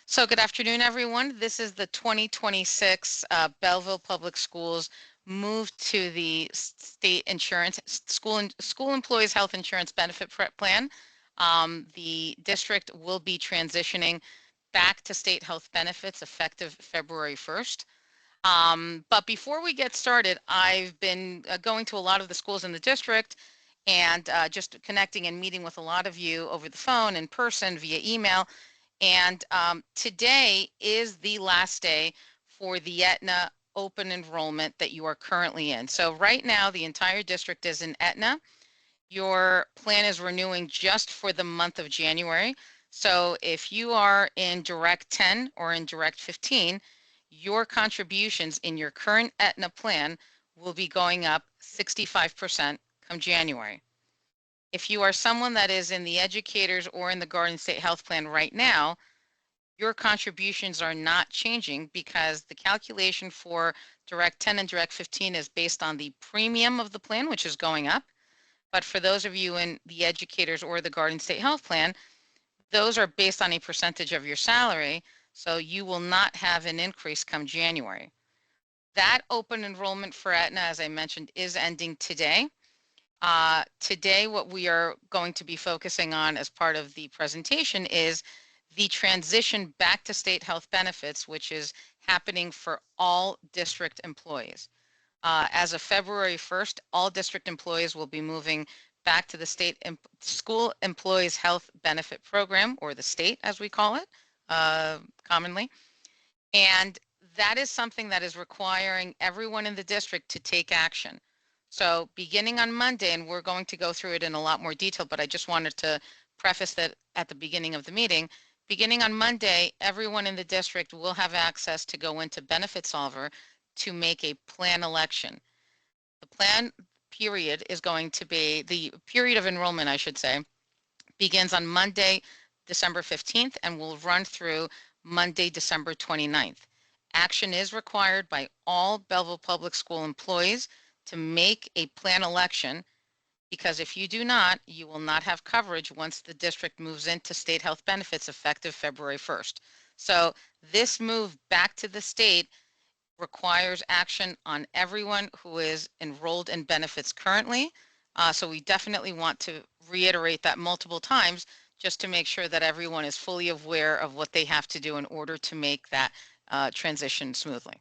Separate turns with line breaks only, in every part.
So good afternoon, everyone. This is the 2026 Belleville Public Schools move to the state insurance, school employees health insurance benefit plan. The district will be transitioning back to state health benefits effective February 1st. But before we get started, I've been going to a lot of the schools in the district and just connecting and meeting with a lot of you over the phone, in person, via email. And today is the last day for the Aetna open enrollment that you are currently in. So right now, the entire district is in Aetna. Your plan is renewing just for the month of January. So if you are in Direct 10 or in Direct 15, your contributions in your current Aetna plan will be going up 65% come January. If you are someone that is in the educators or in the Garden State Health Plan right now, your contributions are not changing because the calculation for Direct 10 and Direct 15 is based on the premium of the plan, which is going up. But for those of you in the educators or the Garden State Health Plan, those are based on a percentage of your salary, so you will not have an increase come January. That open enrollment for Aetna, as I mentioned, is ending today. Today, what we are going to be focusing on as part of the presentation is the transition back to state health benefits, which is happening for all district employees. As of February 1st, all district employees will be moving back to the state school employees health benefit program, or the state as we call it commonly. And that is something that is requiring everyone in the district to take action. So beginning on Monday, and we're going to go through it in a lot more detail, but I just wanted to preface that at the beginning of the meeting. Beginning on Monday, everyone in the district will have access to go into Benefit Solver to make a plan election. The plan period is going to be, the period of enrollment, I should say, begins on Monday, December 15th, and will run through Monday, December 29th. Action is required by all Belleville Public School employees to make a plan election, because if you do not, you will not have coverage once the district moves into state health benefits effective February 1st. So this move back to the state requires action on everyone who is enrolled in benefits currently. So we definitely want to reiterate that multiple times just to make sure that everyone is fully aware of what they have to do in order to make that transition smoothly.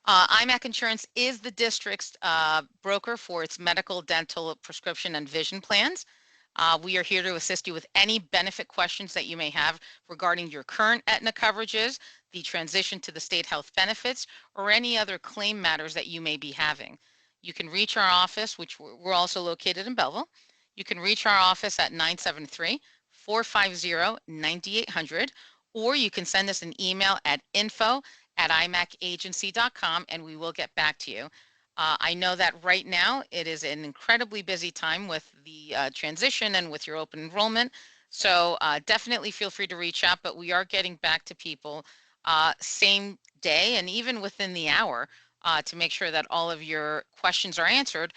IMAC Insurance is the district's broker for its medical, dental, prescription, and vision plans. We are here to assist you with any benefit questions that you may have regarding your current Aetna coverages, the transition to the state health benefits, or any other claim matters that you may be having. You can reach our office, which we're also located in Belleville. You can reach our office at 973-450-9800, or you can send us an email at info@imacagency.com, and we will get back to you. I know that right now it is an incredibly busy time with the transition and with your open enrollment. So definitely feel free to reach out, but we are getting back to people same day and even within the hour to make sure that all of your questions are answered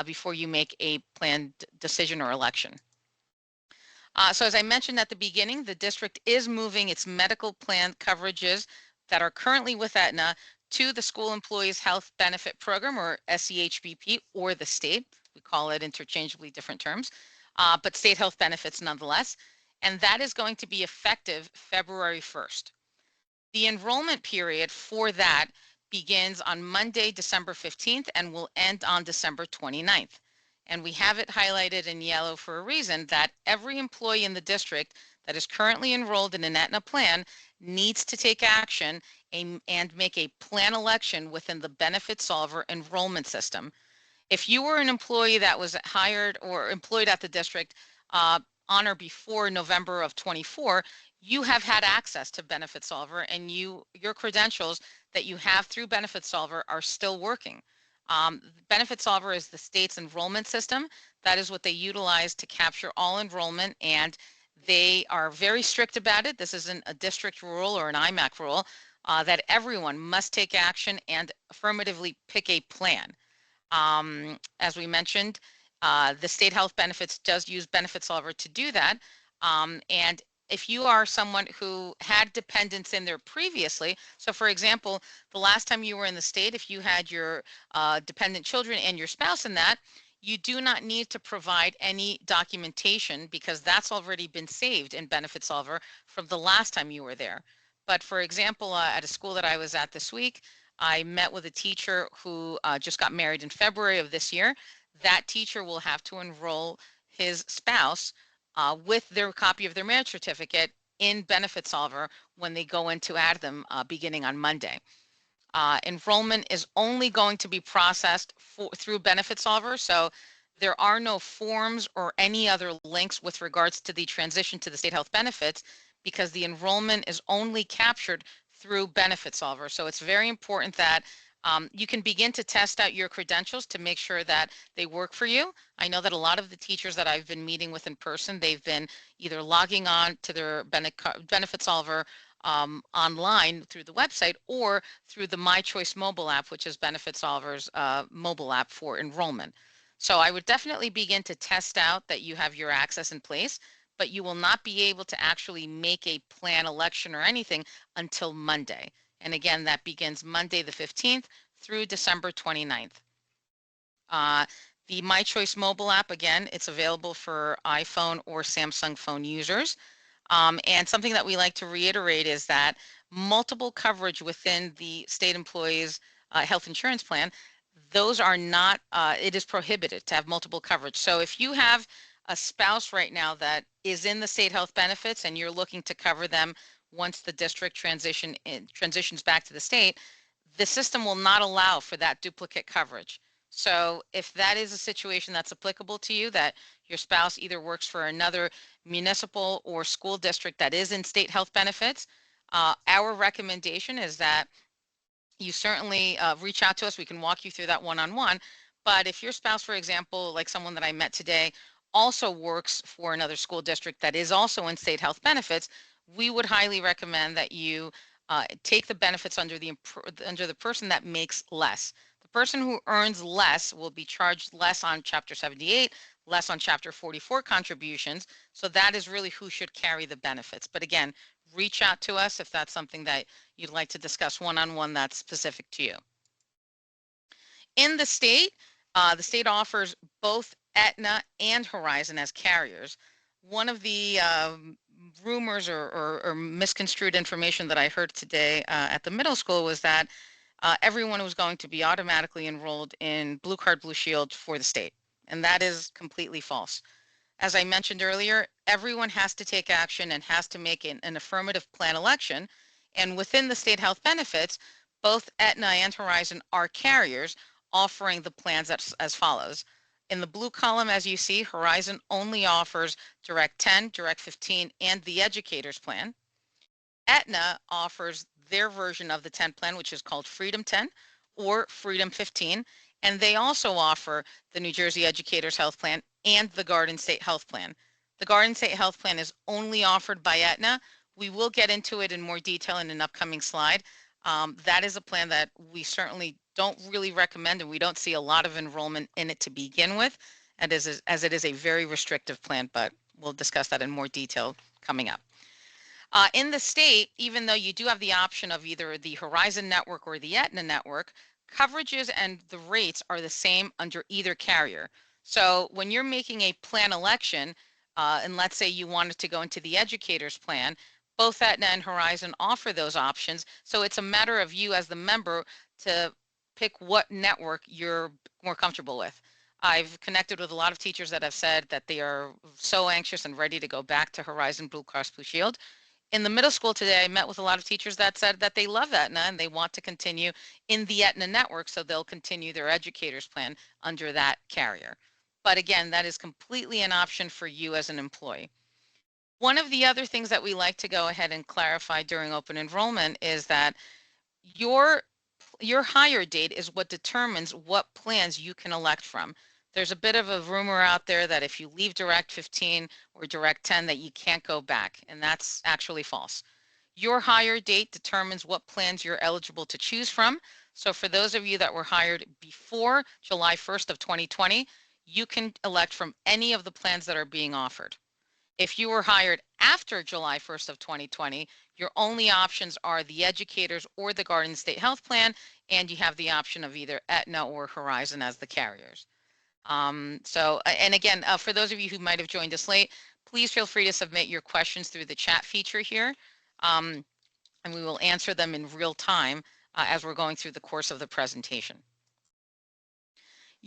before you make a planned decision or election. So as I mentioned at the beginning, the district is moving its medical plan coverages that are currently with Aetna to the School Employees Health Benefit Program, or SEHBP, or the state. We call it interchangeably different terms, but state health benefits nonetheless. And that is going to be effective February 1st. The enrollment period for that begins on Monday, December 15th, and will end on December 29th. And we have it highlighted in yellow for a reason, that every employee in the district that is currently enrolled in an Aetna plan needs to take action and make a plan election within the Benefit Solver enrollment system. If you were an employee that was hired or employed at the district on or before November of 24, you have had access to Benefit Solver, and your credentials that you have through Benefit Solver are still working. Benefit Solver is the state's enrollment system. That is what they utilize to capture all enrollment, and they are very strict about it. This isn't a district rule or an IMAC rule, that everyone must take action and affirmatively pick a plan. As we mentioned, the state health benefits does use Benefit Solver to do that. And if you are someone who had dependents in there previously, so for example, the last time you were in the state, if you had your dependent children and your spouse in that, you do not need to provide any documentation because that's already been saved in Benefit Solver from the last time you were there. But for example, at a school that I was at this week, I met with a teacher who just got married in February of this year. That teacher will have to enroll his spouse with their copy of their marriage certificate in Benefit Solver when they go in to add them beginning on Monday. Enrollment is only going to be processed through Benefit Solver, so there are no forms or any other links with regards to the transition to the state health benefits because the enrollment is only captured through Benefit Solver. So it's very important that you can begin to test out your credentials to make sure that they work for you. I know that a lot of the teachers that I've been meeting with in person, they've been either logging on to their Benefit Solver online through the website or through the My Choice mobile app, which is Benefit Solver's mobile app for enrollment. So I would definitely begin to test out that you have your access in place, but you will not be able to actually make a plan election or anything until Monday. And again, that begins Monday the 15th through December 29th. The My Choice mobile app, again, it's available for iPhone or Samsung phone users. And something that we like to reiterate is that multiple coverage within the state employees health insurance plan, those are not, it is prohibited to have multiple coverage. So if you have a spouse right now that is in the state health benefits and you're looking to cover them once the district transitions back to the state, the system will not allow for that duplicate coverage. So if that is a situation that's applicable to you, that your spouse either works for another municipal or school district that is in state health benefits, our recommendation is that you certainly reach out to us. We can walk you through that one-on-one. But if your spouse, for example, like someone that I met today, also works for another school district that is also in state health benefits, we would highly recommend that you take the benefits under the person that makes less. The person who earns less will be charged less on Chapter 78, less on Chapter 44 contributions. So that is really who should carry the benefits. But again, reach out to us if that's something that you'd like to discuss one-on-one that's specific to you. In the state offers both Aetna and Horizon as carriers. One of the rumors or misconstrued information that I heard today at the middle school was that everyone was going to be automatically enrolled in Blue Card Blue Shield for the state. And that is completely false. As I mentioned earlier, everyone has to take action and has to make an affirmative plan election. And within the state health benefits, both Aetna and Horizon are carriers offering the plans as follows. In the blue column, as you see, Horizon only offers Direct 10, Direct 15, and the Educators Plan. Aetna offers their version of the 10 plan, which is called Freedom 10 or Freedom 15. And they also offer the New Jersey Educators Health Plan and the Garden State Health Plan. The Garden State Health Plan is only offered by Aetna. We will get into it in more detail in an upcoming slide. That is a plan that we certainly don't really recommend, and we don't see a lot of enrollment in it to begin with, as it is a very restrictive plan, but we'll discuss that in more detail coming up. In the state, even though you do have the option of either the Horizon network or the Aetna network, coverages and the rates are the same under either carrier. So when you're making a plan election, and let's say you wanted to go into the educators plan, both Aetna and Horizon offer those options. So it's a matter of you as the member to pick what network you're more comfortable with. I've connected with a lot of teachers that have said that they are so anxious and ready to go back to Horizon Blue Cross Blue Shield. In the middle school today, I met with a lot of teachers that said that they love Aetna and they want to continue in the Aetna network, so they'll continue their educators plan under that carrier. But again, that is completely an option for you as an employee. One of the other things that we like to go ahead and clarify during open enrollment is that your hire date is what determines what plans you can elect from. There's a bit of a rumor out there that if you leave Direct 15 or Direct 10 that you can't go back, and that's actually false. Your hire date determines what plans you're eligible to choose from. So for those of you that were hired before July 1st of 2020, you can elect from any of the plans that are being offered. If you were hired after July 1st of 2020, your only options are the educators or the Garden State Health Plan, and you have the option of either Aetna or Horizon as the carriers. And again, for those of you who might have joined us late, please feel free to submit your questions through the chat feature here, and we will answer them in real time as we're going through the course of the presentation.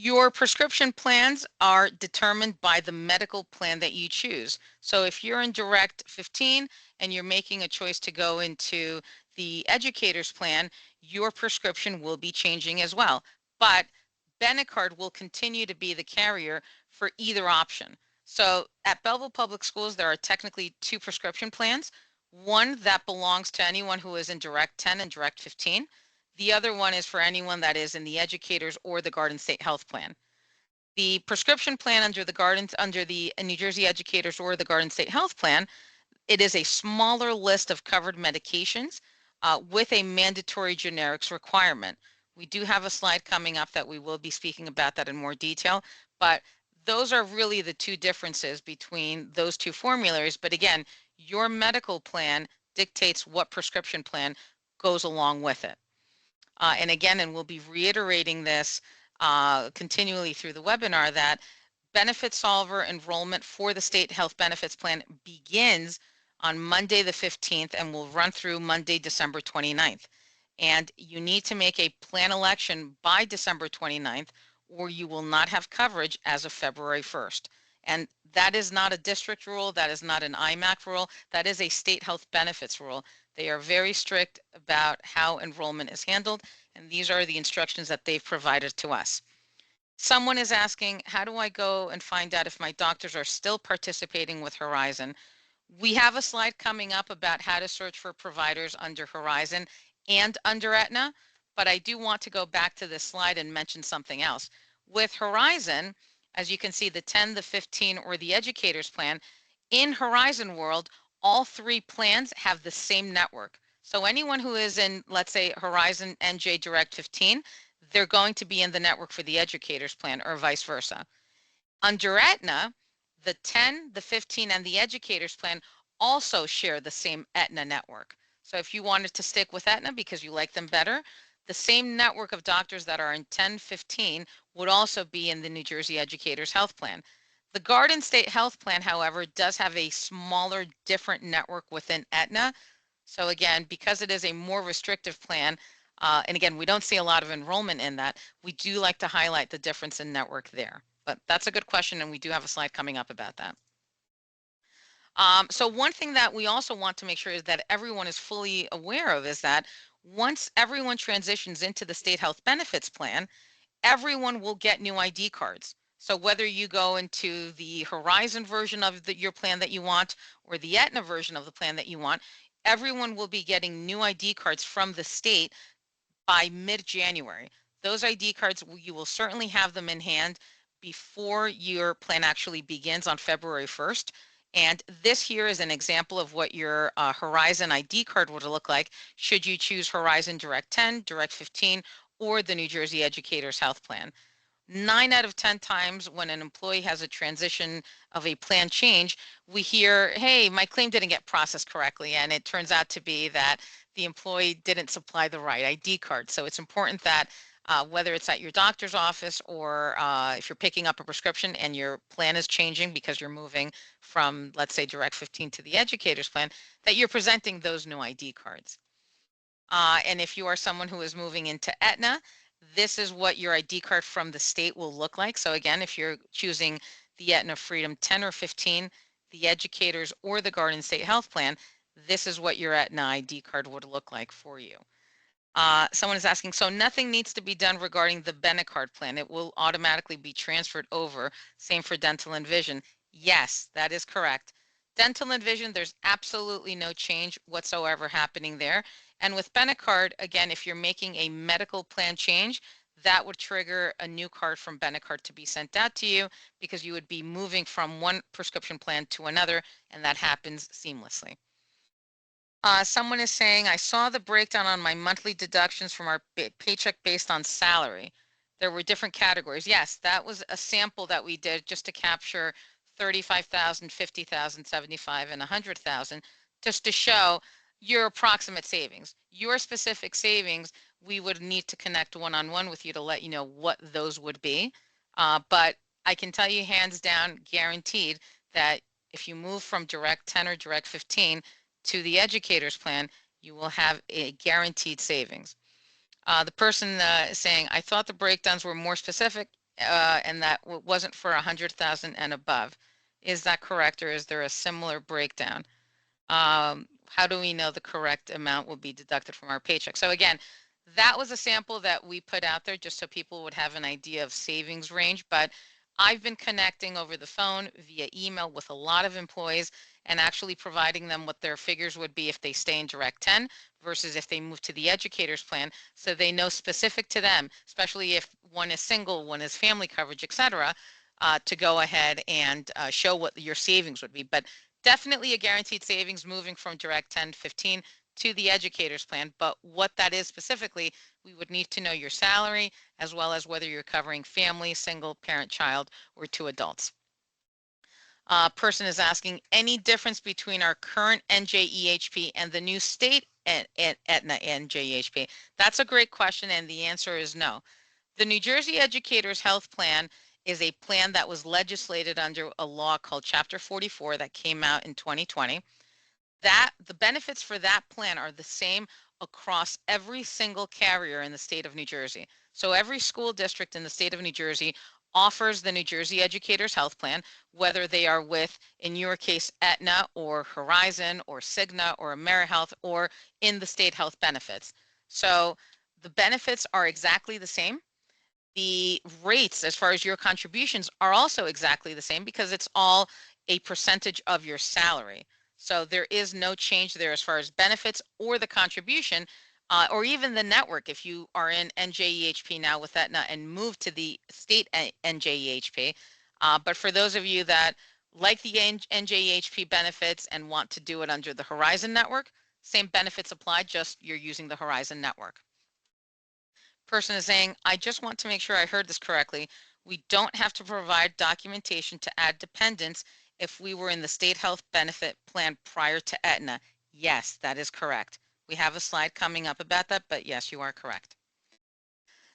Your prescription plans are determined by the medical plan that you choose. So if you're in Direct 15 and you're making a choice to go into the educator's plan, your prescription will be changing as well. But Benecard will continue to be the carrier for either option. So at Belleville Public Schools, there are technically two prescription plans. One that belongs to anyone who is in Direct 10 and Direct 15. The other one is for anyone that is in the educators or the Garden State Health Plan. The prescription plan under the New Jersey Educators or the Garden State Health Plan, it is a smaller list of covered medications with a mandatory generics requirement. We do have a slide coming up that we will be speaking about that in more detail, but those are really the two differences between those two formularies. But again, your medical plan dictates what prescription plan goes along with it. And we'll be reiterating this continually through the webinar, that Benefit Solver enrollment for the State Health Benefits Plan begins on Monday the 15th and will run through Monday, December 29th. And you need to make a plan election by December 29th, or you will not have coverage as of February 1st. And that is not a district rule. That is not an IMAC rule. That is a state health benefits rule. They are very strict about how enrollment is handled, and these are the instructions that they've provided to us. Someone is asking, how do I go and find out if my doctors are still participating with Horizon? We have a slide coming up about how to search for providers under Horizon and under Aetna, but I do want to go back to this slide and mention something else. With Horizon, as you can see, the 10, the 15, or the educators plan, in Horizon World, all three plans have the same network. So anyone who is in, let's say, Horizon NJ Direct 15, they're going to be in the network for the educators plan, or vice versa. Under Aetna, the 10, the 15, and the educators plan also share the same Aetna network. So if you wanted to stick with Aetna because you like them better, the same network of doctors that are in 10, 15 would also be in the New Jersey Educators Health Plan. The Garden State Health Plan, however, does have a smaller, different network within Aetna. So again, because it is a more restrictive plan, and again, we don't see a lot of enrollment in that, we do like to highlight the difference in network there. But that's a good question, and we do have a slide coming up about that. So one thing that we also want to make sure is that everyone is fully aware of is that once everyone transitions into the state health benefits plan, everyone will get new ID cards. So whether you go into the Horizon version of your plan that you want or the Aetna version of the plan that you want, everyone will be getting new ID cards from the state by mid-January. Those ID cards, you will certainly have them in hand before your plan actually begins on February 1st. And this here is an example of what your Horizon ID card would look like should you choose Horizon Direct 10, Direct 15, or the New Jersey Educators Health Plan. 9 out of 10 times when an employee has a transition of a plan change, we hear, hey, my claim didn't get processed correctly. And it turns out to be that the employee didn't supply the right ID card. So it's important that whether it's at your doctor's office or if you're picking up a prescription and your plan is changing because you're moving from, let's say, Direct 15 to the educator's plan, that you're presenting those new ID cards. And if you are someone who is moving into Aetna, this is what your ID card from the state will look like. So again, if you're choosing the Aetna Freedom 10 or 15, the educators or the Garden State Health Plan, this is what your Aetna ID card would look like for you. Someone is asking, so nothing needs to be done regarding the Benecard plan. It will automatically be transferred over. Same for dental and vision. Yes, that is correct. Dental and vision, there's absolutely no change whatsoever happening there. And with Benecard, again, if you're making a medical plan change, that would trigger a new card from Benecard to be sent out to you because you would be moving from one prescription plan to another, and that happens seamlessly. Someone is saying, I saw the breakdown on my monthly deductions from our paycheck based on salary. There were different categories. Yes, that was a sample that we did just to capture 35,000, 50,000, 75, and 100,000, just to show your approximate savings. Your specific savings, we would need to connect one-on-one with you to let you know what those would be. But I can tell you hands down, guaranteed, that if you move from Direct 10 or Direct 15 to the educator's plan, you will have a guaranteed savings. The person is saying, I thought the breakdowns were more specific and that wasn't for 100,000 and above. Is that correct, or is there a similar breakdown? How do we know the correct amount will be deducted from our paycheck? So again, that was a sample that we put out there just so people would have an idea of savings range, but I've been connecting over the phone via email with a lot of employees and actually providing them what their figures would be if they stay in Direct 10 versus if they move to the educator's plan, so they know specific to them, especially if one is single, one is family coverage, etc., to go ahead and show what your savings would be. But definitely a guaranteed savings moving from Direct 10, 15 to the educator's plan, but what that is specifically, we would need to know your salary as well as whether you're covering family, single, parent, child, or two adults. Person is asking, any difference between our current NJEHP and the new state Aetna NJEHP? That's a great question, and the answer is no. The New Jersey Educators Health Plan is a plan that was legislated under a law called Chapter 44 that came out in 2020. The benefits for that plan are the same across every single carrier in the state of New Jersey. So every school district in the state of New Jersey offers the New Jersey Educators Health Plan, whether they are with, in your case, Aetna or Horizon or Cigna or AmeriHealth or in the state health benefits. So the benefits are exactly the same. The rates, as far as your contributions, are also exactly the same because it's all a percentage of your salary. So there is no change there as far as benefits or the contribution, or even the network. If you are in NJEHP now with Aetna and move to the state NJEHP, but for those of you that like the NJEHP benefits and want to do it under the Horizon network, same benefits apply, just you're using the Horizon network. Person is saying, I just want to make sure I heard this correctly. We don't have to provide documentation to add dependents if we were in the state health benefit plan prior to Aetna. Yes, that is correct. We have a slide coming up about that, but yes, you are correct.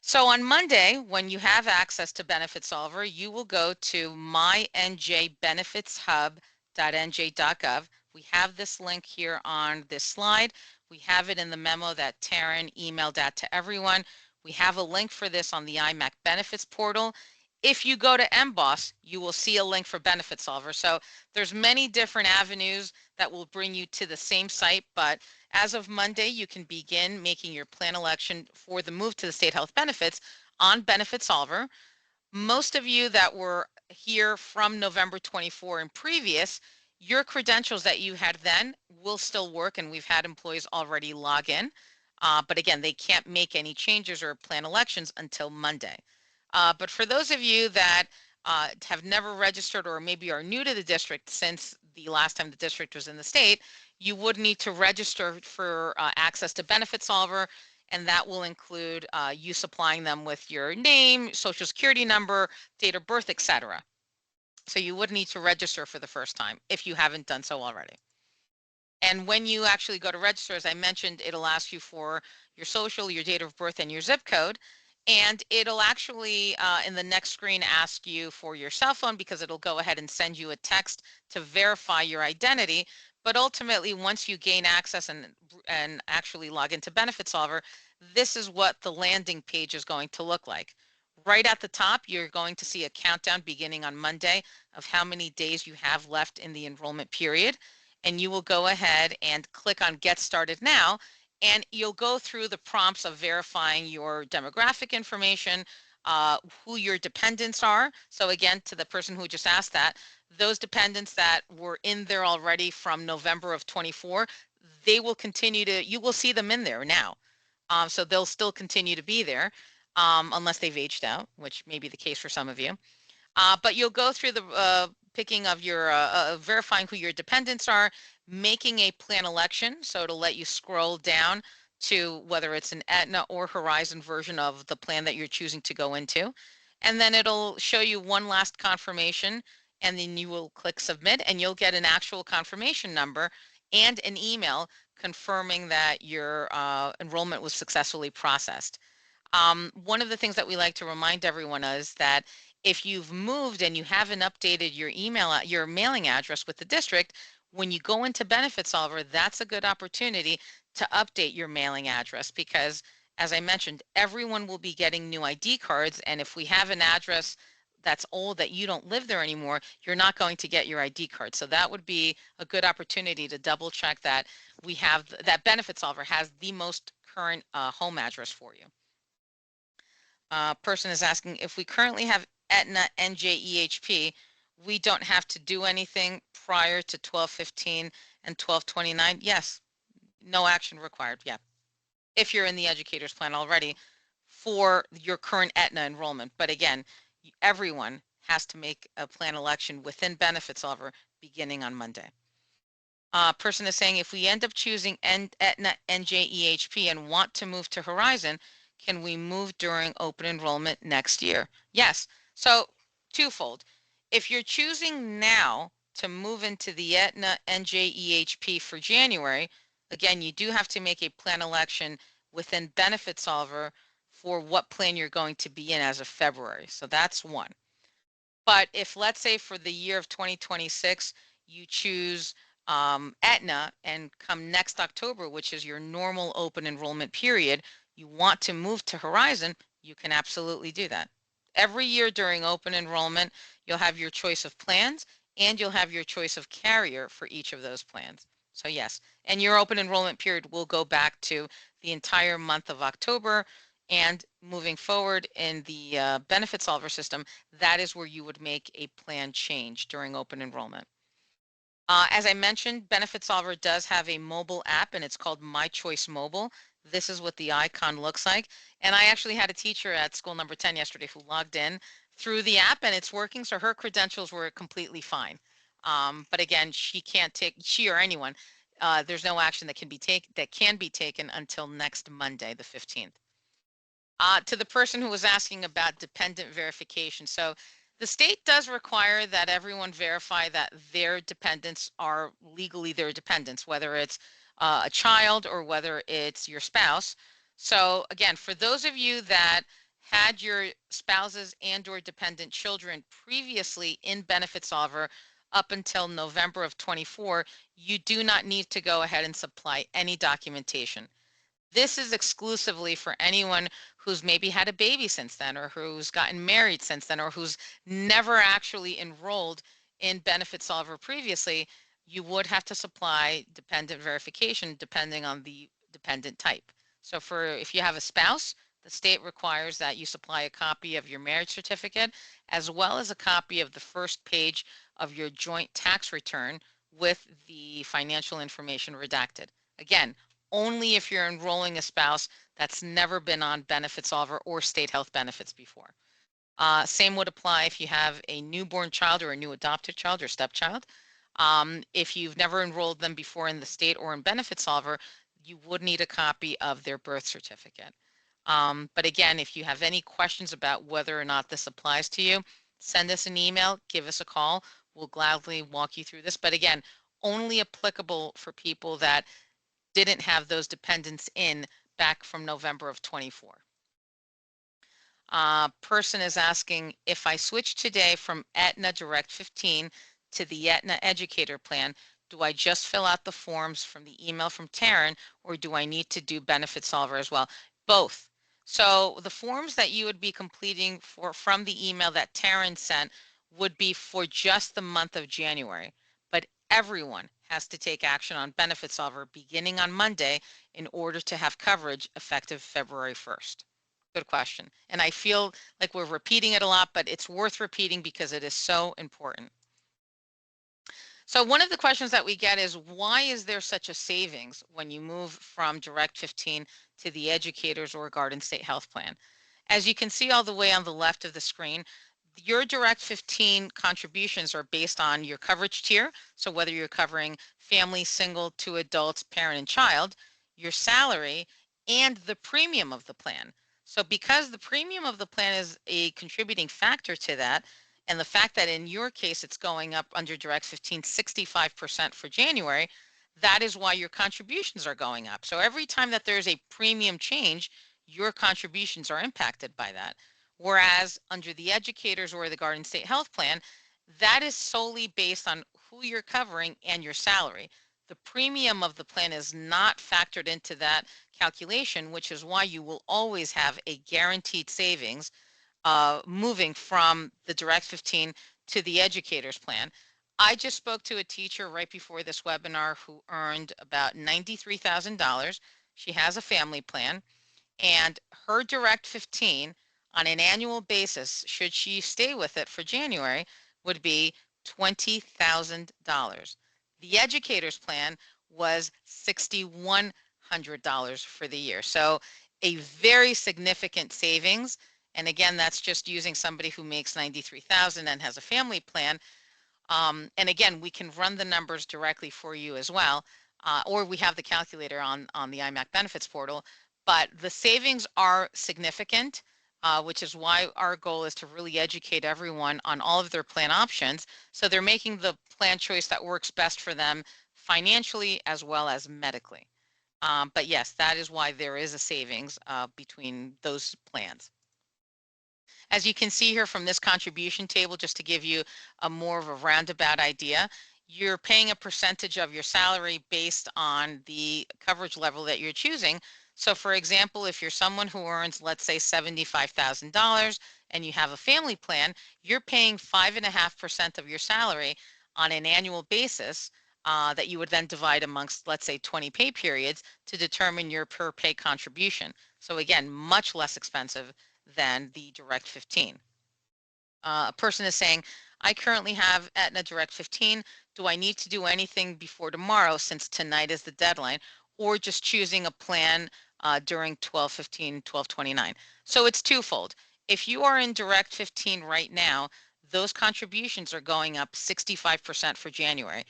So on Monday, when you have access to Benefit Solver, you will go to mynjbenefitshub.nj.gov. We have this link here on this slide. We have it in the memo that Taryn emailed out to everyone. We have a link for this on the IMAC benefits portal. If you go to MBOSS, you will see a link for Benefit Solver. So there's many different avenues that will bring you to the same site, but as of Monday, you can begin making your plan election for the move to the state health benefits on Benefit Solver. Most of you that were here from November 24 and previous, your credentials that you had then will still work, and we've had employees already log in. But again, they can't make any changes or plan elections until Monday. But for those of you that have never registered or maybe are new to the district since the last time the district was in the state, you would need to register for access to Benefit Solver, and that will include you supplying them with your name, social security number, date of birth, etc. So you would need to register for the first time if you haven't done so already. And when you actually go to register, as I mentioned, it'll ask you for your social, your date of birth, and your zip code. And it'll actually, in the next screen, ask you for your cell phone because it'll go ahead and send you a text to verify your identity. But ultimately, once you gain access and actually log into Benefit Solver, this is what the landing page is going to look like. Right at the top, you're going to see a countdown beginning on Monday of how many days you have left in the enrollment period. And you will go ahead and click on Get Started Now, and you'll go through the prompts of verifying your demographic information, who your dependents are. So again, to the person who just asked that, those dependents that were in there already from November of 24, they will continue to, you will see them in there now. So they'll still continue to be there unless they've aged out, which may be the case for some of you. But you'll go through the picking of your, verifying who your dependents are, making a plan election. So it'll let you scroll down to whether it's an Aetna or Horizon version of the plan that you're choosing to go into. And then it'll show you one last confirmation. and then you will click submit, and you'll get an actual confirmation number and an email confirming that your enrollment was successfully processed. One of the things that we like to remind everyone is that if you've moved and you haven't updated your your mailing address with the district, when you go into Benefit Solver, that's a good opportunity to update your mailing address because, as I mentioned, everyone will be getting new ID cards. And if we have an address that's old that you don't live there anymore, you're not going to get your ID card. So that would be a good opportunity to double check that we have that Benefit Solver has the most current home address for you. Person is asking if we currently have Aetna NJEHP, we don't have to do anything prior to 12/15 and 12/29. Yes, no action required. Yeah, if you're in the educator's plan already for your current Aetna enrollment. But again, everyone has to make a plan election within Benefit Solver beginning on Monday. Person is saying if we end up choosing Aetna NJEHP and want to move to Horizon, can we move during open enrollment next year? Yes. So twofold. If you're choosing now to move into the Aetna NJEHP for January, again, you do have to make a plan election within Benefit Solver for what plan you're going to be in as of February. So that's one. But if, let's say, for the year of 2026, you choose Aetna and come next October, which is your normal open enrollment period, you want to move to Horizon, you can absolutely do that. Every year during open enrollment, you'll have your choice of plans and you'll have your choice of carrier for each of those plans. So yes, and your open enrollment period will go back to the entire month of October, and moving forward in the Benefit Solver system, that is where you would make a plan change during open enrollment. As I mentioned, Benefit Solver does have a mobile app and it's called My Choice Mobile. This is what the icon looks like. And I actually had a teacher at school number 10 yesterday who logged in through the app and it's working. So her credentials were completely fine. But again, she or anyone, there's no action that can be taken until next Monday, the 15th. To the person who was asking about dependent verification. So the state does require that everyone verify that their dependents are legally their dependents, whether it's a child or whether it's your spouse. So again, for those of you that had your spouses and or dependent children previously in Benefit Solver up until November of 24, you do not need to go ahead and supply any documentation. This is exclusively for anyone who's maybe had a baby since then, or who's gotten married since then, or who's never actually enrolled in Benefit Solver previously. You would have to supply dependent verification depending on the dependent type. So if you have a spouse, the state requires that you supply a copy of your marriage certificate, as well as a copy of the first page of your joint tax return with the financial information redacted. Again, only if you're enrolling a spouse that's never been on Benefit Solver or state health benefits before. Same would apply if you have a newborn child or a new adopted child or stepchild. If you've never enrolled them before in the state or in Benefit Solver, you would need a copy of their birth certificate. But again, if you have any questions about whether or not this applies to you, send us an email, give us a call. We'll gladly walk you through this. But again, only applicable for people that didn't have those dependents in back from November of 24. Person is asking, if I switch today from Aetna Direct 15 to the Aetna Educator Plan, do I just fill out the forms from the email from Taryn, or do I need to do Benefit Solver as well? Both. So the forms that you would be completing from the email that Taryn sent would be for just the month of January, but everyone has to take action on Benefit Solver beginning on Monday in order to have coverage effective February 1st. Good question. And I feel like we're repeating it a lot, but it's worth repeating because it is so important. So one of the questions that we get is, why is there such a savings when you move from Direct 15 to the Educators or Garden State Health Plan? As you can see all the way on the left of the screen, your Direct 15 contributions are based on your coverage tier. So whether you're covering family, single, two adults, parent, and child, your salary, and the premium of the plan. So because the premium of the plan is a contributing factor to that, And the fact that in your case, it's going up under Direct 15, 65% for January, that is why your contributions are going up. So every time that there's a premium change, your contributions are impacted by that. Whereas under the educators or the Garden State Health Plan, that is solely based on who you're covering and your salary. The premium of the plan is not factored into that calculation, which is why you will always have a guaranteed savings moving from the Direct 15 to the educators plan. I just spoke to a teacher right before this webinar who earned about $93,000. She has a family plan, and her Direct 15 on an annual basis, should she stay with it for January, would be $20,000. The educators plan was $6,100 for the year. So a very significant savings. And again, that's just using somebody who makes 93,000 and has a family plan. And again, we can run the numbers directly for you as well, or we have the calculator on the IMAC benefits portal. But the savings are significant, which is why our goal is to really educate everyone on all of their plan options. So they're making the plan choice that works best for them financially as well as medically. But yes, that is why there is a savings between those plans. As you can see here from this contribution table, just to give you a more of a roundabout idea, you're paying a percentage of your salary based on the coverage level that you're choosing. So for example, if you're someone who earns, let's say $75,000 and you have a family plan, you're paying 5.5% of your salary on an annual basis that you would then divide amongst, let's say, 20 pay periods to determine your per pay contribution. So again, much less expensive than the Direct 15. A person is saying, I currently have Aetna Direct 15. Do I need to do anything before tomorrow since tonight is the deadline, or just choosing a plan during 12/15, 12/29? So it's twofold. If you are in Direct 15 right now, those contributions are going up 65% for January.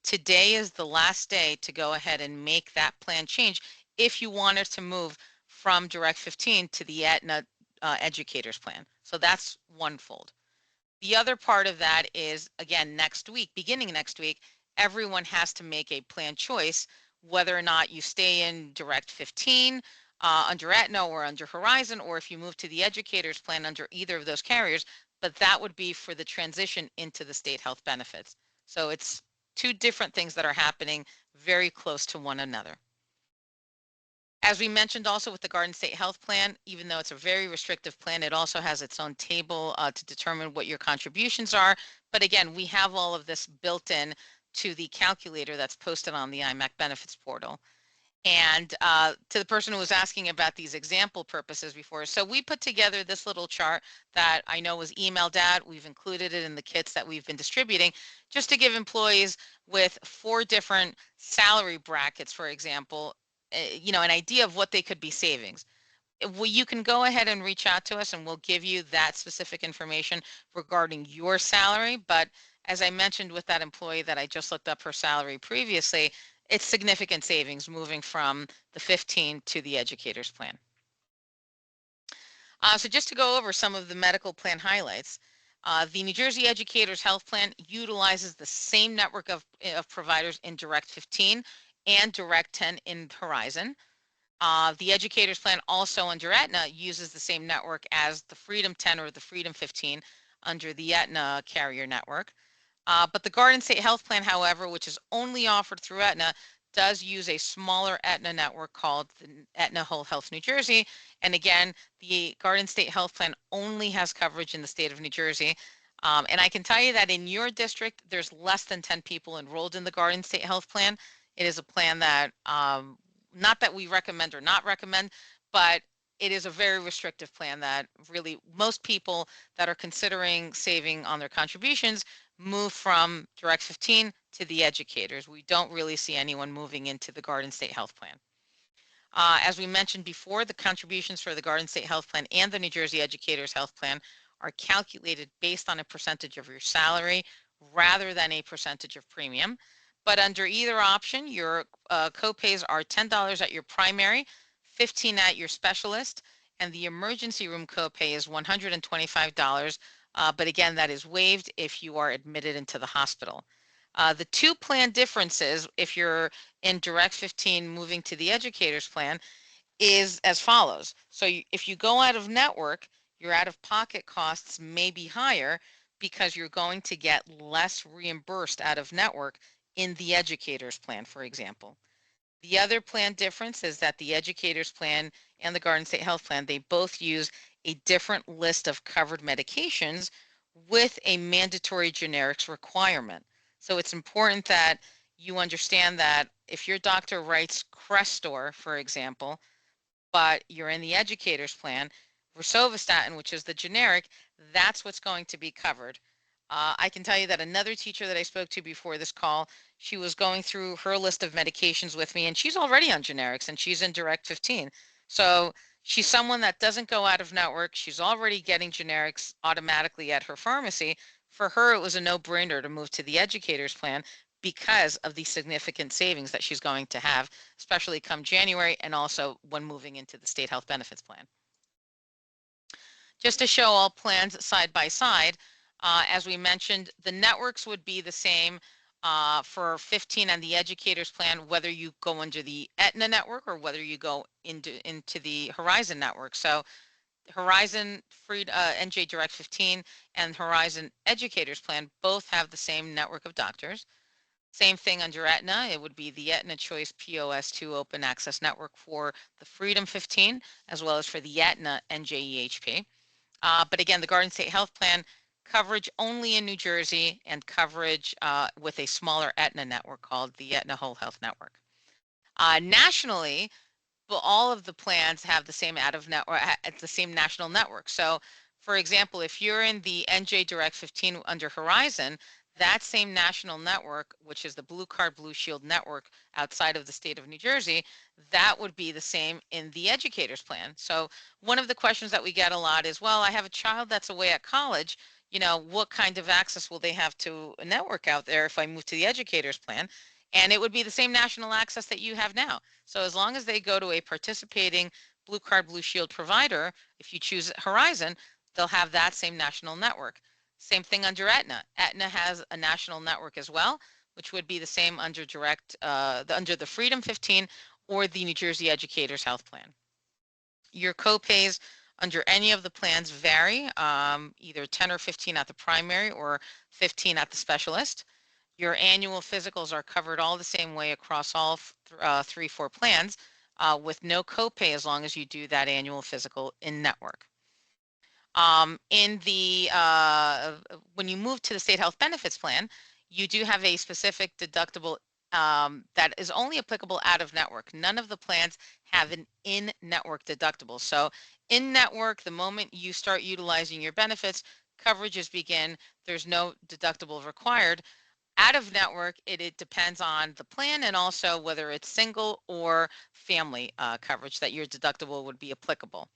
Today is the last day to go ahead and make that plan change if you wanted to move from Direct 15 to the Aetna educators plan. So that's one fold. The other part of that is, again, next week, beginning next week, everyone has to make a plan choice, whether or not you stay in Direct 15 under Aetna or under Horizon, or if you move to the educators plan under either of those carriers, but that would be for the transition into the state health benefits. So it's two different things that are happening very close to one another. As we mentioned also with the Garden State Health Plan, even though it's a very restrictive plan, it also has its own table to determine what your contributions are. But again, we have all of this built in to the calculator that's posted on the IMAC benefits portal. And to the person who was asking about these example purposes before, so we put together this little chart that I know was emailed out. We've included it in the kits that we've been distributing just to give employees with 4 different salary brackets, for example, an idea of what they could be savings. Well, you can go ahead and reach out to us and we'll give you that specific information regarding your salary. But as I mentioned with that employee that I just looked up her salary previously, it's significant savings moving from the 15 to the educators plan. So just to go over some of the medical plan highlights, the New Jersey Educators Health Plan utilizes the same network of providers in Direct 15 and Direct 10 in Horizon. The educators plan also under Aetna uses the same network as the Freedom 10 or the Freedom 15 under the Aetna carrier network. But the Garden State Health Plan, however, which is only offered through Aetna, does use a smaller Aetna network called the Aetna Whole Health New Jersey. And again, the Garden State Health Plan only has coverage in the state of New Jersey. And I can tell you that in your district, there's less than 10 people enrolled in the Garden State Health Plan. It is a plan that not that we recommend or not recommend, but it is a very restrictive plan that really most people that are considering saving on their contributions move from Direct 15 to the educators. We don't really see anyone moving into the Garden State Health Plan. As we mentioned before, the contributions for the Garden State Health Plan and the New Jersey Educators Health Plan are calculated based on a percentage of your salary rather than a percentage of premium. But under either option, your copays are $10 at your primary, $15 at your specialist, and the emergency room copay is $125 But again, that is waived if you are admitted into the hospital. The two plan differences, if you're in Direct 15 moving to the educators plan, is as follows. So if you go out of network, your out-of-pocket costs may be higher because you're going to get less reimbursed out of network in the educators plan, for example. The other plan difference is that the educators plan and the Garden State Health Plan, they both use a different list of covered medications with a mandatory generics requirement. So it's important that you understand that if your doctor writes Crestor, for example, but you're in the educators plan, rosuvastatin, which is the generic, that's what's going to be covered. I can tell you that another teacher that I spoke to before this call, she was going through her list of medications with me, and she's already on generics, and she's in Direct 15. So she's someone that doesn't go out of network. She's already getting generics automatically at her pharmacy. For her, it was a no-brainer to move to the educators plan because of the significant savings that she's going to have, especially come January and also when moving into the state health benefits plan. Just to show all plans side by side, as we mentioned, the networks would be the same for 15 and the educators plan, whether you go under the Aetna network or whether you go into the Horizon network. So Horizon Free NJ Direct 15 and Horizon Educators Plan both have the same network of doctors. Same thing under Aetna, it would be the Aetna Choice POS2 Open Access Network for the Freedom 15, as well as for the Aetna NJEHP. But again, the Garden State Health Plan, coverage only in New Jersey and coverage with a smaller Aetna network called the Aetna Whole Health Network. Nationally, but all of the plans have the same out of network, the same national network. So for example, if you're in the NJ Direct 15 under Horizon, that same national network, which is the Blue Card Blue Shield network outside of the state of New Jersey, that would be the same in the educators plan. So one of the questions that we get a lot is, well, I have a child that's away at college, what kind of access will they have to a network out there if I move to the educators plan? And it would be the same national access that you have now. So as long as they go to a participating Blue Card Blue Shield provider, if you choose Horizon, they'll have that same national network. Same thing under Aetna. Aetna has a national network as well, which would be the same under under the Freedom 15 or the New Jersey Educators Health Plan. Your copays under any of the plans vary, either 10 or 15 at the primary or 15 at the specialist. Your annual physicals are covered all the same way across all 4 plans with no copay as long as you do that annual physical in network. When you move to the state health benefits plan, you do have a specific deductible that is only applicable out of network. None of the plans have an in-network deductible. So in network, the moment you start utilizing your benefits, coverages begin. There's no deductible required. Out of network, it depends on the plan and also whether it's single or family coverage that your deductible would be applicable.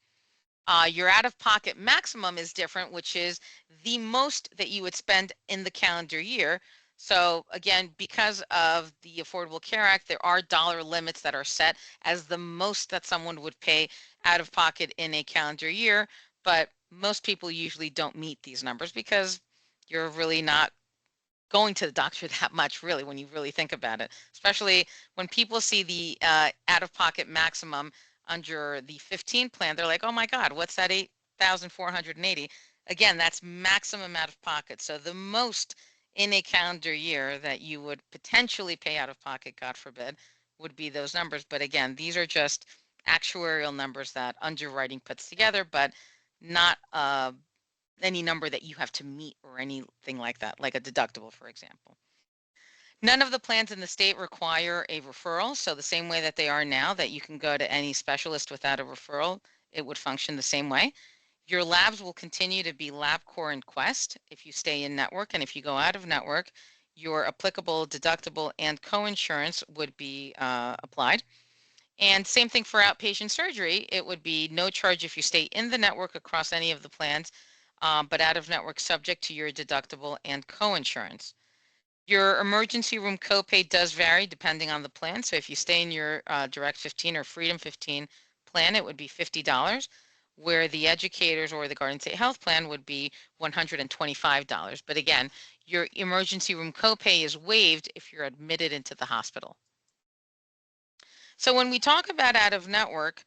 Your out-of-pocket maximum is different, which is the most that you would spend in the calendar year. So again, because of the Affordable Care Act, there are dollar limits that are set as the most that someone would pay out of pocket in a calendar year. But most people usually don't meet these numbers because you're really not going to the doctor that much, really, when you really think about it, especially when people see the out-of-pocket maximum under the 15 plan, they're like, oh my God, what's that 8,480? Again, that's maximum out of pocket. So the most in a calendar year that you would potentially pay out of pocket, God forbid, would be those numbers. But again, these are just actuarial numbers that underwriting puts together, but not any number that you have to meet or anything like that, like a deductible, for example. None of the plans in the state require a referral. So the same way that they are now, that you can go to any specialist without a referral, it would function the same way. Your labs will continue to be LabCorp and Quest if you stay in network. And if you go out of network, your applicable deductible and coinsurance would be applied. And same thing for outpatient surgery. It would be no charge if you stay in the network across any of the plans, but out of network subject to your deductible and coinsurance. Your emergency room copay does vary depending on the plan. So if you stay in your Direct 15 or Freedom 15 plan, it would be $50. where the educators or the Garden State Health Plan would be $125. But again, your emergency room copay is waived if you're admitted into the hospital. So when we talk about out of network,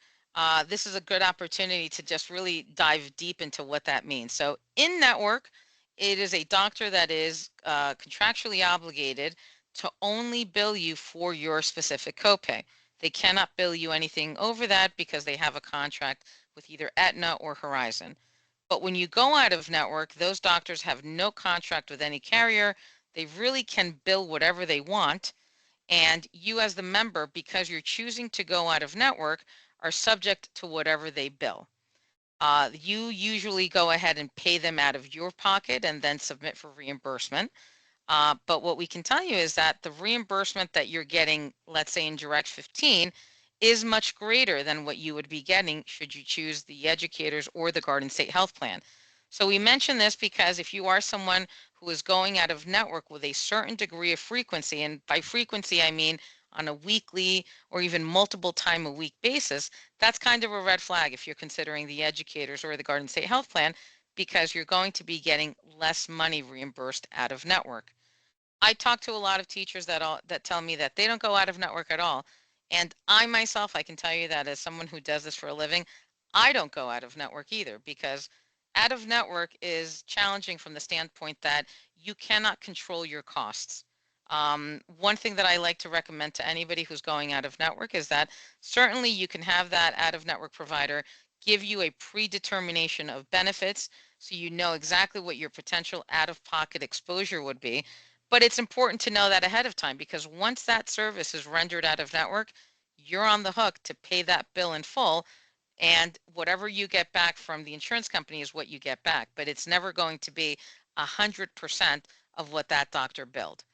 this is a good opportunity to just really dive deep into what that means. So in network, it is a doctor that is contractually obligated to only bill you for your specific copay. They cannot bill you anything over that because they have a contract with either Aetna or Horizon. But when you go out of network, those doctors have no contract with any carrier. They really can bill whatever they want, and you as the member, because you're choosing to go out of network, are subject to whatever they bill. You usually go ahead and pay them out of your pocket and then submit for reimbursement. But what we can tell you is that the reimbursement that you're getting, let's say in Direct 15, is much greater than what you would be getting should you choose the educators or the Garden State Health Plan. So we mention this because if you are someone who is going out of network with a certain degree of frequency, and by frequency I mean on a weekly or even multiple time a week basis, that's kind of a red flag if you're considering the educators or the Garden State Health Plan, because you're going to be getting less money reimbursed out of network. I talk to a lot of teachers that tell me that they don't go out of network at all. And I myself, I can tell you that as someone who does this for a living, I don't go out of network either, because out of network is challenging from the standpoint that you cannot control your costs. One thing that I like to recommend to anybody who's going out of network is that certainly you can have that out of network provider give you a predetermination of benefits so you know exactly what your potential out of pocket exposure would be. But it's important to know that ahead of time, because once that service is rendered out of network, you're on the hook to pay that bill in full, and whatever you get back from the insurance company is what you get back. But it's never going to be 100% of what that doctor billed.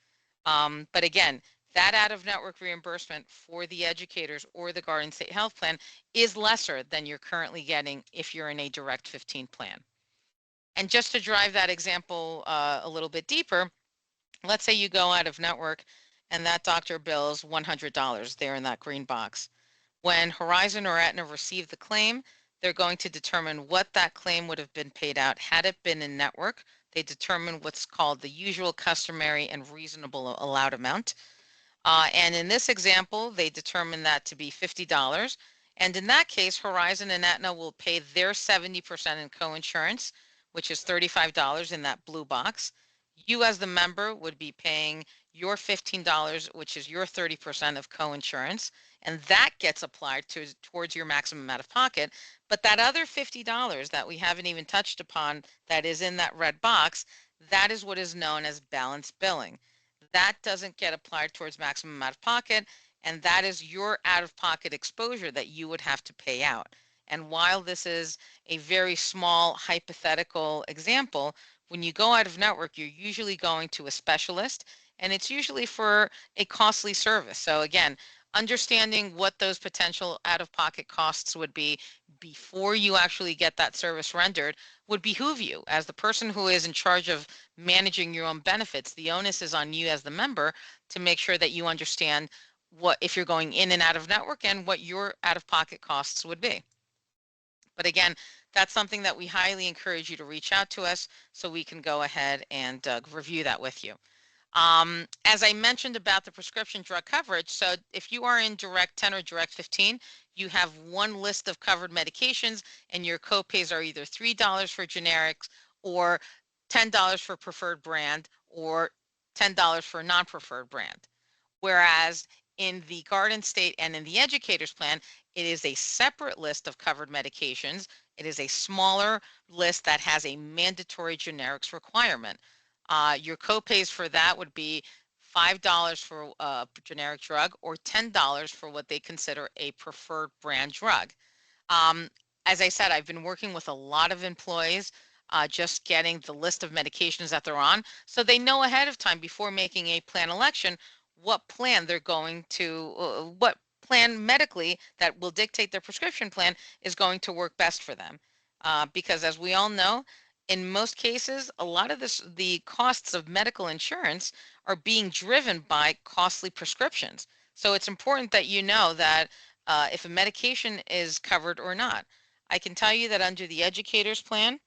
But again, that out of network reimbursement for the educators or the Garden State Health Plan is lesser than you're currently getting if you're in a Direct 15 plan. And just to drive that example a little bit deeper, let's say you go out of network and that doctor bills $100 there in that green box. When Horizon or Aetna receive the claim, they're going to determine what that claim would have been paid out had it been in network. They determine what's called the usual, customary, and reasonable allowed amount. And in this example, they determine that to be $50. And in that case, Horizon and Aetna will pay their 70% in coinsurance, which is $35 in that blue box. You as the member would be paying your $15, which is your 30% of coinsurance, and that gets applied towards your maximum out of pocket. But that other $50 that we haven't even touched upon that is in that red box, that is what is known as balance billing. That doesn't get applied towards maximum out of pocket, and that is your out of pocket exposure that you would have to pay out. And while this is a very small hypothetical example, when you go out of network, you're usually going to a specialist, and it's usually for a costly service. So again, understanding what those potential out of pocket costs would be before you actually get that service rendered would behoove you as the person who is in charge of managing your own benefits. The onus is on you as the member to make sure that you understand what, if you're going in and out of network, and what your out of pocket costs would be. But again, that's something that we highly encourage you to reach out to us so we can go ahead and review that with you. As I mentioned about the prescription drug coverage, so if you are in Direct 10 or Direct 15, you have one list of covered medications, and your copays are either $3 for generics or $10 for preferred brand or $10 for non-preferred brand. Whereas in the Garden State and in the Educators Plan, it is a separate list of covered medications. It is a smaller list that has a mandatory generics requirement. Your copays for that would be $5 for a generic drug or $10 for what they consider a preferred brand drug. Um, as I said, I've been working with a lot of employees, just getting the list of medications that they're on, so they know ahead of time before making a plan election what plan they're going to, what plan medically that will dictate their prescription plan is going to work best for them. Because as we all know, in most cases, a lot of the costs of medical insurance are being driven by costly prescriptions. So it's important that you know that if a medication is covered or not. I can tell you that under the educators plan,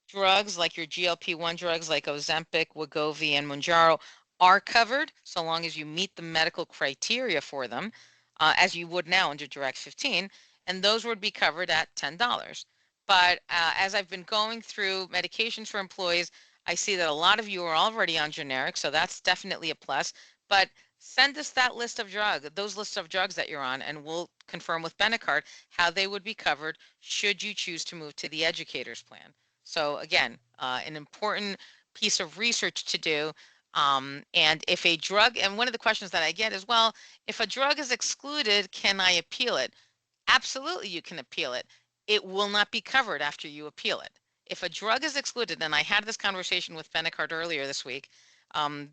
drugs like your GLP-1 drugs like Ozempic, Wegovy, and Mounjaro are covered so long as you meet the medical criteria for them, as you would now under Direct 15, and those would be covered at $10. But as I've been going through medications for employees, I see that a lot of you are already on generic, so that's definitely a plus. But send us that list of those lists of drugs that you're on, and we'll confirm with Benecard how they would be covered should you choose to move to the educators plan. So again, an important piece of research to do. And if a drug, and one of the questions that I get is, well, if a drug is excluded, can I appeal it? Absolutely, you can appeal it. It will not be covered after you appeal it. If a drug is excluded, and I had this conversation with Benecard earlier this week,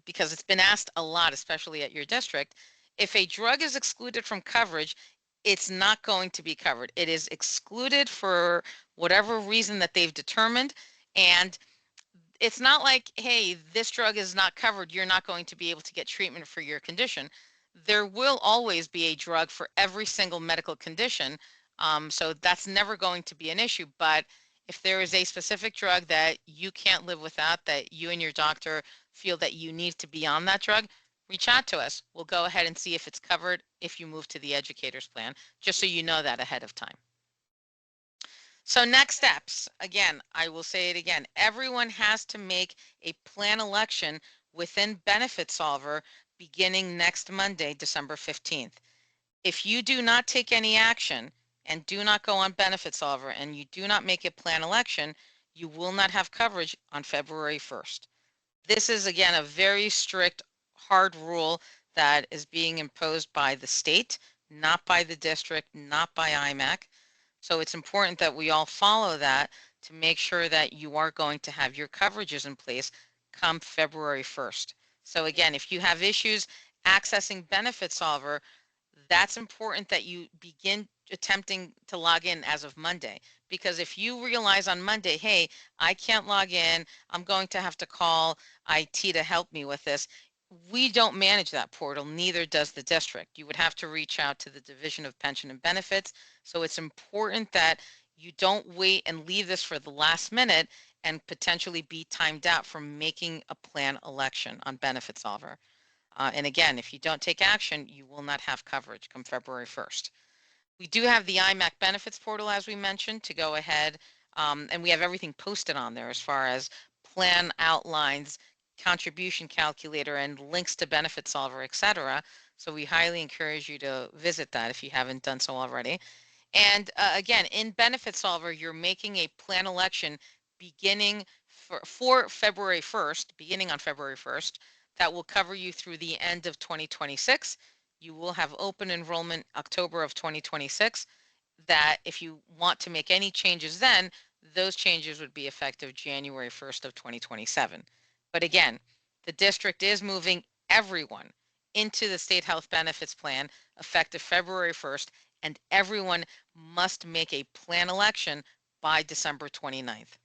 because it's been asked a lot, especially at your district, if a drug is excluded from coverage, it's not going to be covered. It is excluded for whatever reason that they've determined. And it's not like, hey, this drug is not covered, you're not going to be able to get treatment for your condition. There will always be a drug for every single medical condition. So that's never going to be an issue. But if there is a specific drug that you can't live without, that you and your doctor feel that you need to be on that drug, reach out to us. We'll go ahead and see if it's covered if you move to the educators plan, just so you know that ahead of time. So next steps, again, I will say it again, everyone has to make a plan election within Benefit Solver beginning next Monday, December 15th. If you do not take any action and do not go on Benefit Solver and you do not make a plan election, you will not have coverage on February 1st. This is, again, a very strict, hard rule that is being imposed by the state, not by the district, not by IMAC. So it's important that we all follow that to make sure that you are going to have your coverages in place come February 1st. So again, if you have issues accessing Benefit Solver, that's important that you begin attempting to log in as of Monday. Because if you realize on Monday, hey, I can't log in, I'm going to have to call IT to help me with this, we don't manage that portal, neither does the district. You would have to reach out to the Division of Pension and Benefits. So it's important that you don't wait and leave this for the last minute and potentially be timed out from making a plan election on Benefit Solver. And again, if you don't take action, you will not have coverage come February 1st. We do have the IMAC benefits portal, as we mentioned, to go ahead, and we have everything posted on there as far as plan outlines, contribution calculator, and links to Benefit Solver, etc. So we highly encourage you to visit that if you haven't done so already. And again, in Benefit Solver, you're making a plan election beginning for February 1st, beginning on February 1st, that will cover you through the end of 2026. You will have open enrollment October of 2026, that if you want to make any changes then, those changes would be effective January 1st of 2027. But again, the district is moving everyone into the state health benefits plan effective February 1st, and everyone must make a plan election by December 29th.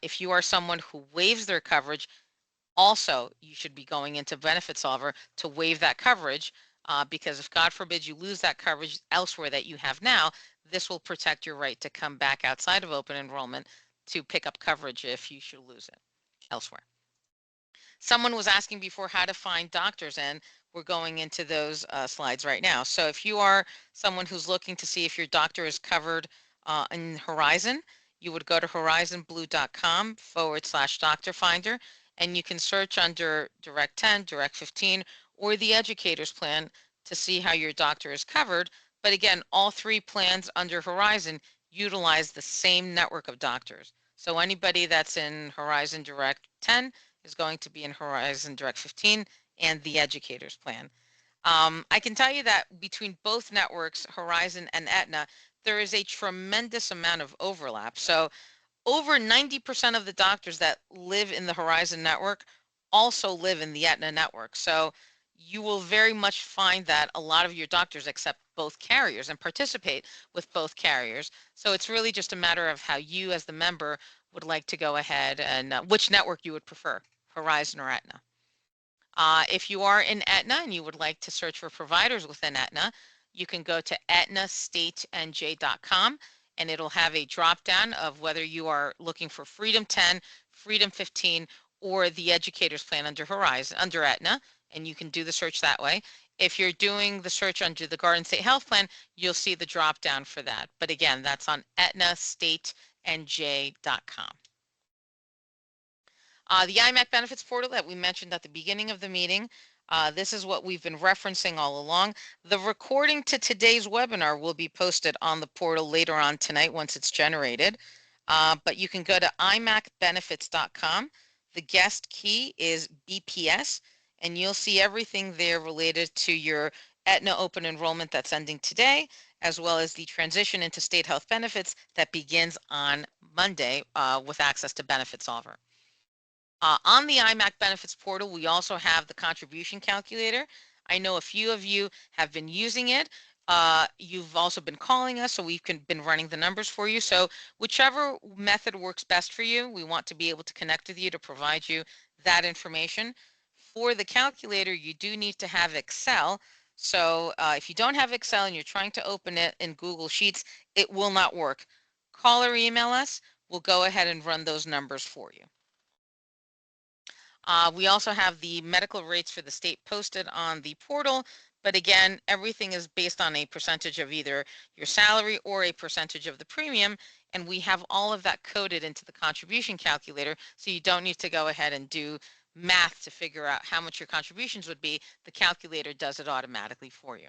If you are someone who waives their coverage, also you should be going into Benefit Solver to waive that coverage, because if God forbid you lose that coverage elsewhere that you have now, this will protect your right to come back outside of open enrollment to pick up coverage if you should lose it elsewhere. Someone was asking before how to find doctors, and we're going into those slides right now. So if you are someone who's looking to see if your doctor is covered in Horizon, you would go to horizonblue.com/doctor finder, and you can search under Direct 10, Direct 15, or the Educators Plan to see how your doctor is covered. But again, all three plans under Horizon utilize the same network of doctors. So anybody that's in Horizon Direct 10 is going to be in Horizon Direct 15 and the Educators Plan. I can tell you that between both networks, Horizon and Aetna, there is a tremendous amount of overlap. So over 90% of the doctors that live in the Horizon network also live in the Aetna network. So you will very much find that a lot of your doctors accept both carriers and participate with both carriers. So it's really just a matter of how you as the member would like to go ahead and which network you would prefer, Horizon or Aetna. If you are in Aetna and you would like to search for providers within Aetna, you can go to aetnastatenj.com, and it'll have a drop down of whether you are looking for Freedom 10, Freedom 15, or the Educators Plan under Horizon, under Aetna, and you can do the search that way. If you're doing the search under the Garden State Health Plan, you'll see the drop down for that. But again, that's on aetnastatenj.com. The IMAC benefits portal that we mentioned at the beginning of the meeting, this is what we've been referencing all along. The recording to today's webinar will be posted on the portal later on tonight once it's generated. But you can go to imacbenefits.com. The guest key is BPS, and you'll see everything there related to your Aetna open enrollment that's ending today, as well as the transition into state health benefits that begins on Monday with access to Benefit Solver. On the IMAC benefits portal, we also have the contribution calculator. I know a few of you have been using it. You've also been calling us, so we've been running the numbers for you. So whichever method works best for you, we want to be able to connect with you to provide you that information. For the calculator, you do need to have Excel. So if you don't have Excel and you're trying to open it in Google Sheets, it will not work. Call or email us. We'll go ahead and run those numbers for you. We also have the medical rates for the state posted on the portal, but again, everything is based on a percentage of either your salary or a percentage of the premium, and we have all of that coded into the contribution calculator, so you don't need to go ahead and do math to figure out how much your contributions would be. The calculator does it automatically for you.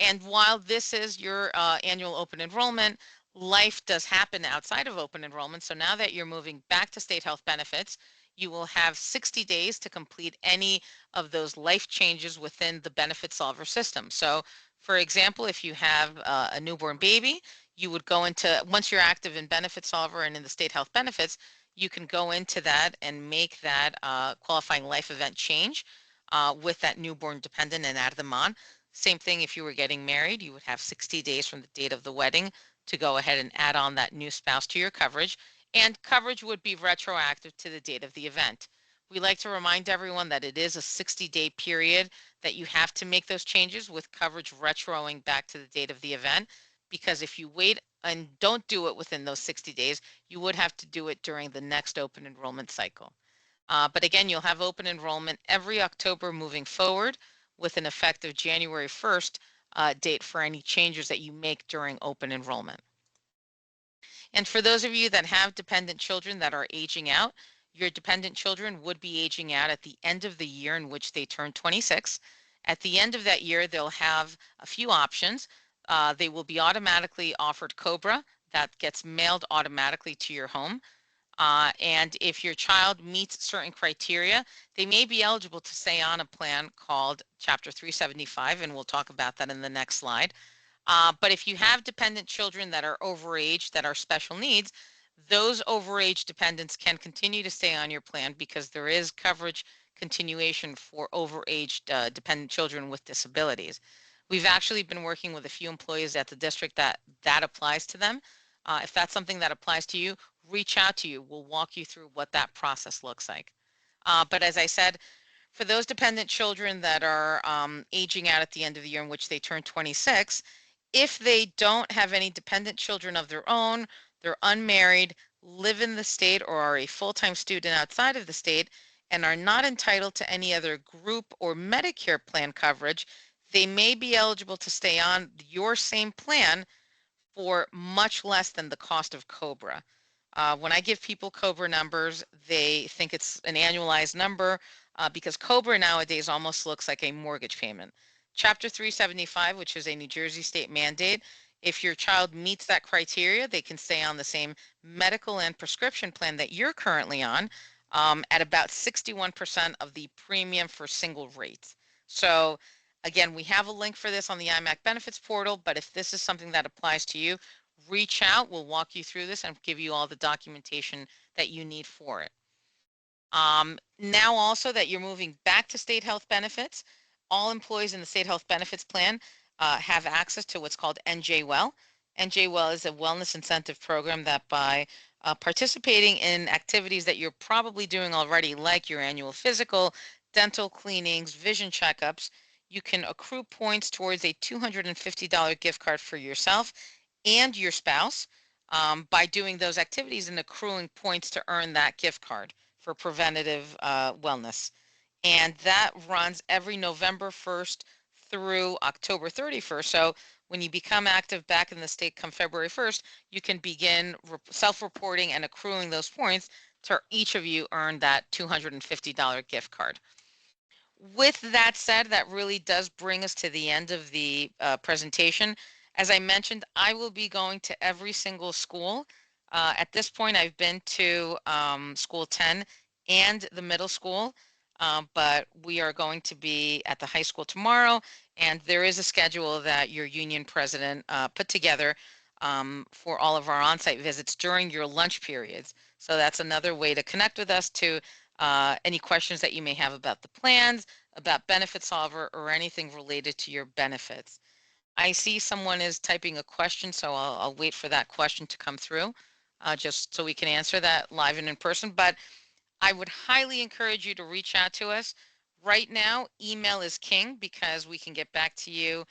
And while this is your annual open enrollment, life does happen outside of open enrollment. So now that you're moving back to state health benefits, you will have 60 days to complete any of those life changes within the Benefit Solver system. So for example, if you have a newborn baby, you would go into, once you're active in Benefit Solver and in the state health benefits, you can go into that and make that qualifying life event change with that newborn dependent and add them on. Same thing if you were getting married, you would have 60 days from the date of the wedding to go ahead and add on that new spouse to your coverage, and coverage would be retroactive to the date of the event. We like to remind everyone that it is a 60-day period that you have to make those changes with coverage retroing back to the date of the event, because if you wait and don't do it within those 60 days, you would have to do it during the next open enrollment cycle. But again, you'll have open enrollment every October moving forward, with an effective January 1st date for any changes that you make during open enrollment. And for those of you that have dependent children that are aging out, your dependent children would be aging out at the end of the year in which they turn 26. At the end of that year, they'll have a few options. They will be automatically offered COBRA that gets mailed automatically to your home. And if your child meets certain criteria, they may be eligible to stay on a plan called Chapter 375, and we'll talk about that in the next slide. But if you have dependent children that are overage, that are special needs, those overage dependents can continue to stay on your plan because there is coverage continuation for overaged dependent children with disabilities. We've actually been working with a few employees at the district that applies to them. If that's something that applies to you, reach out to you. We'll walk you through what that process looks like. But as I said, for those dependent children that are aging out at the end of the year in which they turn 26, if they don't have any dependent children of their own, they're unmarried, live in the state, or are a full-time student outside of the state, and are not entitled to any other group or Medicare plan coverage, they may be eligible to stay on your same plan for much less than the cost of COBRA. When I give people COBRA numbers, they think it's an annualized number because COBRA nowadays almost looks like a mortgage payment. Chapter 375, which is a New Jersey state mandate, if your child meets that criteria, they can stay on the same medical and prescription plan that you're currently on at about 61% of the premium for single rates. So again, we have a link for this on the IMAC benefits portal, but if this is something that applies to you, reach out. We'll walk you through this and give you all the documentation that you need for it. Now also that you're moving back to state health benefits, all employees in the state health benefits plan have access to what's called NJ Well. NJ Well is a wellness incentive program that by participating in activities that you're probably doing already, like your annual physical, dental cleanings, vision checkups, you can accrue points towards a $250 gift card for yourself and your spouse by doing those activities and accruing points to earn that gift card for preventative wellness. And that runs every November 1st through October 31st. So when you become active back in the state come February 1st, you can begin self-reporting and accruing those points to each of you earn that $250 gift card. With that said, that really does bring us to the end of the presentation. As I mentioned, I will be going to every single school. At this point, I've been to school 10 and the middle school, but we are going to be at the high school tomorrow, and there is a schedule that your union president put together for all of our on-site visits during your lunch periods. So that's another way to connect with us to any questions that you may have about the plans, about Benefit Solver, or anything related to your benefits. I see someone is typing a question, so I'll wait for that question to come through just so we can answer that live and in person. But I would highly encourage you to reach out to us. Right now, email is king because we can get back to you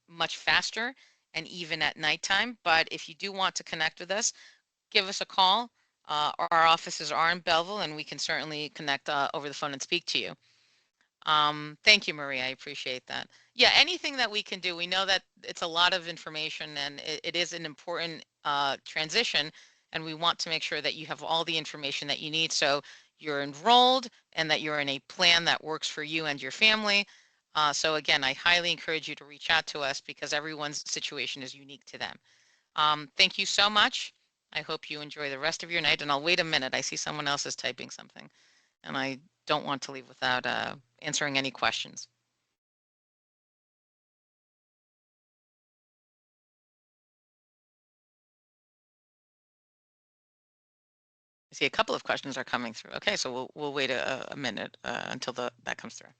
much faster and even at nighttime. But if you do want to connect with us, give us a call. Our offices are in Belleville, and we can certainly connect over the phone and speak to you. Thank you, Maria. I appreciate that. Yeah, anything that we can do. We know that it's a lot of information and it is an important transition, and we want to make sure that you have all the information that you need so you're enrolled and that you're in a plan that works for you and your family. So again, I highly encourage you to reach out to us because everyone's situation is unique to them. Thank you so much. I hope you enjoy the rest of your night, and I'll wait a minute. I see someone else is typing something, and I don't want to leave without answering any questions. I see a couple of questions are coming through. Okay, so we'll wait a minute until that comes through.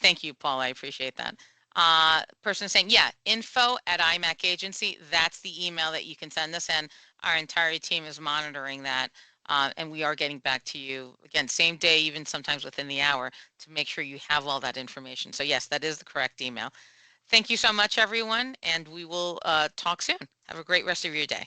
Thank you, Paul. I appreciate that. Person saying, yeah, info at IMAC Agency. That's the email that you can send us, and our entire team is monitoring that. And we are getting back to you again, same day, even sometimes within the hour, to make sure you have all that information. So yes, that is the correct email. Thank you so much, everyone, and we will talk soon. Have a great rest of your day.